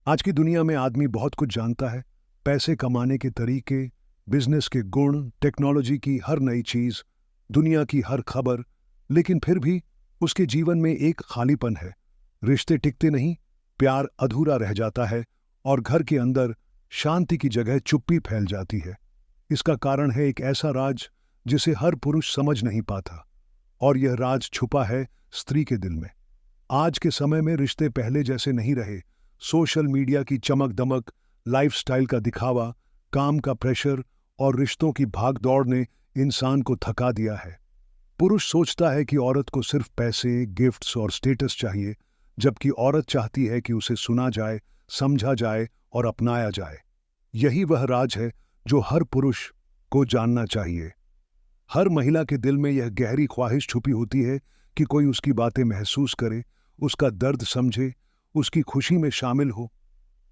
आज की दुनिया में आदमी बहुत कुछ जानता है। पैसे कमाने के तरीके, बिजनेस के गुण, टेक्नोलॉजी की हर नई चीज, दुनिया की हर खबर। लेकिन फिर भी उसके जीवन में एक खालीपन है। रिश्ते टिकते नहीं, प्यार अधूरा रह जाता है और घर के अंदर शांति की जगह चुप्पी फैल जाती है। इसका कारण है एक ऐसा राज जिसे हर पुरुष समझ नहीं पाता, और यह राज छुपा है स्त्री के दिल में। आज के समय में रिश्ते पहले जैसे नहीं रहे। सोशल मीडिया की चमक दमक, लाइफस्टाइल का दिखावा, काम का प्रेशर और रिश्तों की भाग दौड़ ने इंसान को थका दिया है। पुरुष सोचता है कि औरत को सिर्फ पैसे, गिफ्ट्स और स्टेटस चाहिए, जबकि औरत चाहती है कि उसे सुना जाए, समझा जाए और अपनाया जाए। यही वह राज है जो हर पुरुष को जानना चाहिए। हर महिला के दिल में यह गहरी ख्वाहिश छुपी होती है कि कोई उसकी बातें महसूस करे, उसका दर्द समझे, उसकी खुशी में शामिल हो।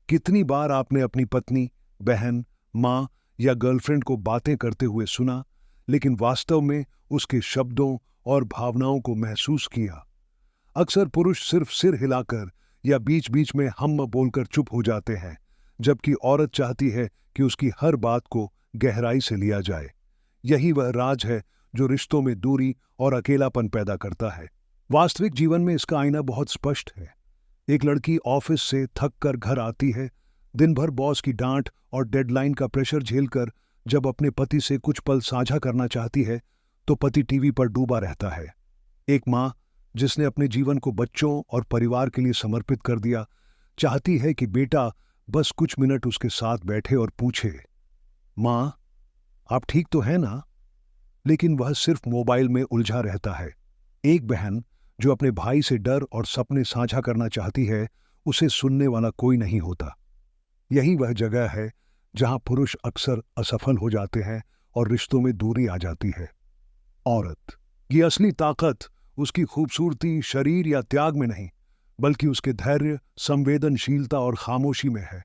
कितनी बार आपने अपनी पत्नी, बहन, माँ या गर्लफ्रेंड को बातें करते हुए सुना, लेकिन वास्तव में उसके शब्दों और भावनाओं को महसूस किया? अक्सर पुरुष सिर्फ सिर हिलाकर या बीच बीच में हम बोलकर चुप हो जाते हैं, जबकि औरत चाहती है कि उसकी हर बात को गहराई से लिया जाए। यही वह राज है जो रिश्तों में दूरी और अकेलापन पैदा करता है। वास्तविक जीवन में इसका आईना बहुत स्पष्ट है। एक लड़की ऑफिस से थक कर घर आती है, दिन भर बॉस की डांट और डेडलाइन का प्रेशर झेलकर जब अपने पति से कुछ पल साझा करना चाहती है, तो पति टीवी पर डूबा रहता है। एक माँ जिसने अपने जीवन को बच्चों और परिवार के लिए समर्पित कर दिया, चाहती है कि बेटा बस कुछ मिनट उसके साथ बैठे और पूछे, माँ आप ठीक तो हैं ना? लेकिन वह सिर्फ मोबाइल में उलझा रहता है। एक बहन जो अपने भाई से डर और सपने साझा करना चाहती है, उसे सुनने वाला कोई नहीं होता। यही वह जगह है जहां पुरुष अक्सर असफल हो जाते हैं और रिश्तों में दूरी आ जाती है। औरत की असली ताकत उसकी खूबसूरती, शरीर या त्याग में नहीं, बल्कि उसके धैर्य, संवेदनशीलता और खामोशी में है।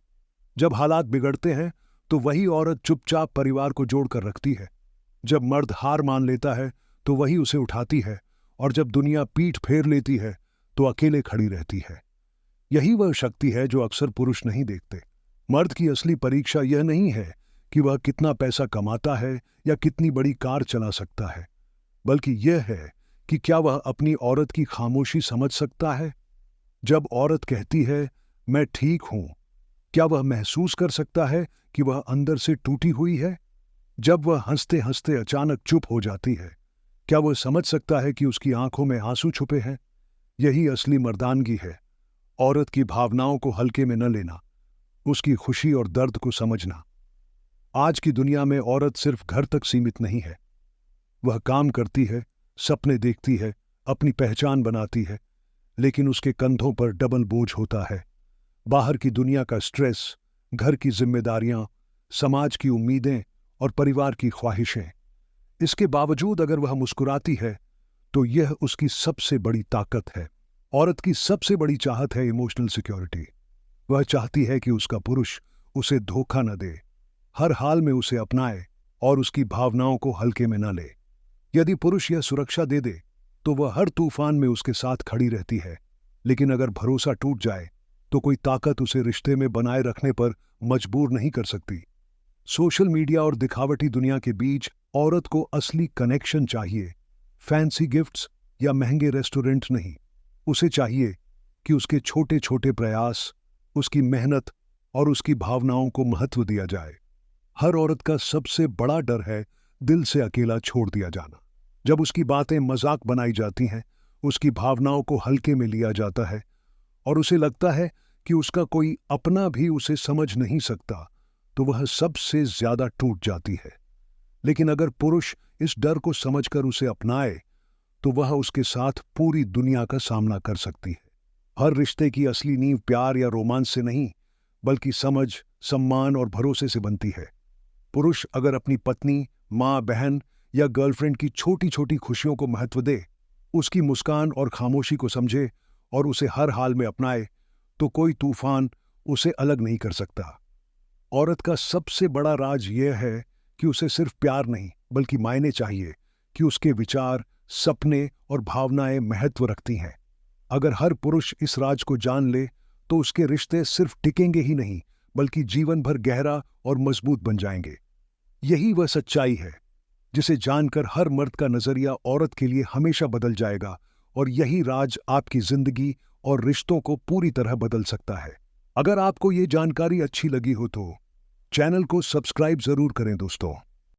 जब हालात बिगड़ते हैं तो वही औरत चुपचाप परिवार को जोड़कर रखती है। जब मर्द हार मान लेता है तो वही उसे उठाती है, और जब दुनिया पीठ फेर लेती है तो अकेले खड़ी रहती है। यही वह शक्ति है जो अक्सर पुरुष नहीं देखते। मर्द की असली परीक्षा यह नहीं है कि वह कितना पैसा कमाता है या कितनी बड़ी कार चला सकता है, बल्कि यह है कि क्या वह अपनी औरत की खामोशी समझ सकता है। जब औरत कहती है मैं ठीक हूं, क्या वह महसूस कर सकता है कि वह अंदर से टूटी हुई है? जब वह हंसते हंसते अचानक चुप हो जाती है, क्या वह समझ सकता है कि उसकी आंखों में आंसू छुपे हैं? यही असली मर्दानगी है। औरत की भावनाओं को हल्के में न लेना, उसकी खुशी और दर्द को समझना। आज की दुनिया में औरत सिर्फ घर तक सीमित नहीं है। वह काम करती है, सपने देखती है, अपनी पहचान बनाती है, लेकिन उसके कंधों पर डबल बोझ होता है। बाहर की दुनिया का स्ट्रेस, घर की जिम्मेदारियां, समाज की उम्मीदें और परिवार की ख्वाहिशें। इसके बावजूद अगर वह मुस्कुराती है तो यह उसकी सबसे बड़ी ताकत है। औरत की सबसे बड़ी चाहत है इमोशनल सिक्योरिटी। वह चाहती है कि उसका पुरुष उसे धोखा न दे, हर हाल में उसे अपनाए और उसकी भावनाओं को हल्के में न ले। यदि पुरुष यह सुरक्षा दे दे तो वह हर तूफान में उसके साथ खड़ी रहती है, लेकिन अगर भरोसा टूट जाए तो कोई ताकत उसे रिश्ते में बनाए रखने पर मजबूर नहीं कर सकती। सोशल मीडिया और दिखावटी दुनिया के बीच औरत को असली कनेक्शन चाहिए, फैंसी गिफ्ट्स या महंगे रेस्टोरेंट नहीं। उसे चाहिए कि उसके छोटे छोटे प्रयास, उसकी मेहनत और उसकी भावनाओं को महत्व दिया जाए। हर औरत का सबसे बड़ा डर है दिल से अकेला छोड़ दिया जाना। जब उसकी बातें मजाक बनाई जाती हैं, उसकी भावनाओं को हल्के में लिया जाता है और उसे लगता है कि उसका कोई अपना भी उसे समझ नहीं सकता, तो वह सबसे ज्यादा टूट जाती है। लेकिन अगर पुरुष इस डर को समझकर उसे अपनाए तो वह उसके साथ पूरी दुनिया का सामना कर सकती है। हर रिश्ते की असली नींव प्यार या रोमांस से नहीं, बल्कि समझ, सम्मान और भरोसे से बनती है। पुरुष अगर अपनी पत्नी, माँ, बहन या गर्लफ्रेंड की छोटी छोटी खुशियों को महत्व दे, उसकी मुस्कान और खामोशी को समझे और उसे हर हाल में अपनाए, तो कोई तूफान उसे अलग नहीं कर सकता। औरत का सबसे बड़ा राज यह है कि उसे सिर्फ प्यार नहीं, बल्कि मायने चाहिए कि उसके विचार, सपने और भावनाएं महत्व रखती हैं। अगर हर पुरुष इस राज को जान ले तो उसके रिश्ते सिर्फ टिकेंगे ही नहीं, बल्कि जीवन भर गहरा और मजबूत बन जाएंगे। यही वह सच्चाई है जिसे जानकर हर मर्द का नजरिया औरत के लिए हमेशा बदल जाएगा, और यही राज आपकी जिंदगी और रिश्तों को पूरी तरह बदल सकता है। अगर आपको ये जानकारी अच्छी लगी हो तो चैनल को सब्सक्राइब जरूर करें दोस्तों।